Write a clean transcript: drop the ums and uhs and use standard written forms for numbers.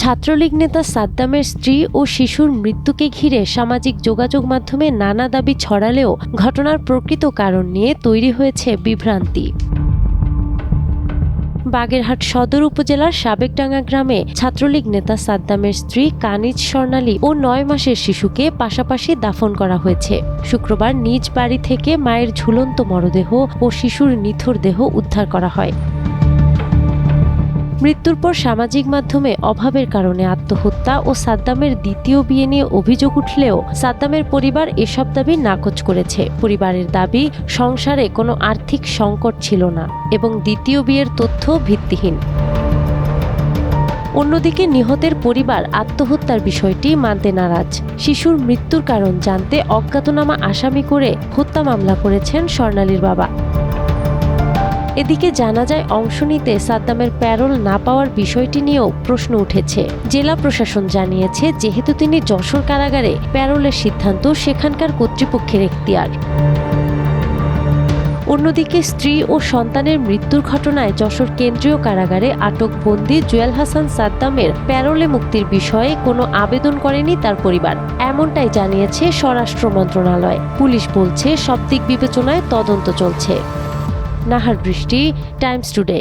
ছাত্রলীগ নেতা সাদ্দামের স্ত্রী ও শিশুর মৃত্যুকে ঘিরে সামাজিক যোগাযোগ মাধ্যমে নানা দাবি ছড়ালেও ঘটনার প্রকৃত কারণ নিয়ে তৈরি হয়েছে বিভ্রান্তি। বাগেরহাট সদর উপজেলার সাবেকডাঙ্গা গ্রামে ছাত্রলীগ নেতা সাদ্দামের স্ত্রী কানিজ স্বর্ণালী ও ৯ মাসের শিশুকে পাশাপাশি দাফন করা হয়েছে। শুক্রবার নিজ বাড়ি থেকে মায়ের ঝুলন্ত মরদেহ ও শিশুর নিথর দেহ উদ্ধার করা হয়। মৃত্যুর পর সামাজিক মাধ্যমে অভাবের কারণে আত্মহত্যা ও সাদ্দামের দ্বিতীয় বিয়ে নিয়ে অভিযোগ উঠলেও সাদ্দামের পরিবার এসব দাবি নাকচ করেছে। পরিবারের দাবি, সংসারে কোনো আর্থিক সংকট ছিল না এবং দ্বিতীয় বিয়ের তথ্য ভিত্তিহীন। অন্যদিকে নিহতের পরিবার আত্মহত্যার বিষয়টি মানতে নারাজ। শিশুর মৃত্যুর কারণ জানতে অজ্ঞাতনামা আসামি করে হত্যা মামলা করেছেন স্বর্ণালীর বাবা। এদিকে জানা যায়, অংশ নিতে সাদ্দামের প্যারোল না পাওয়ার বিষয়টি নিয়েও প্রশ্ন উঠেছে। জেলা প্রশাসন জানিয়েছে, যেহেতু তিনি যশোর কারাগারে, প্যারোলের সিদ্ধান্ত সেখানকার কর্তৃপক্ষের এখতিয়ার। অন্যদিকে স্ত্রী ও সন্তানের মৃত্যুর ঘটনায় যশোর কেন্দ্রীয় কারাগারে আটক বন্দী জুয়েল হাসান সাদ্দামের প্যারোলে মুক্তির বিষয়ে কোনো আবেদন করেনি তার পরিবার, এমনটাই জানিয়েছে স্বরাষ্ট্র মন্ত্রণালয়। পুলিশ বলছে, সব দিক বিবেচনায় তদন্ত চলছে। নাহার বৃষ্টি, টাইমস টুডে।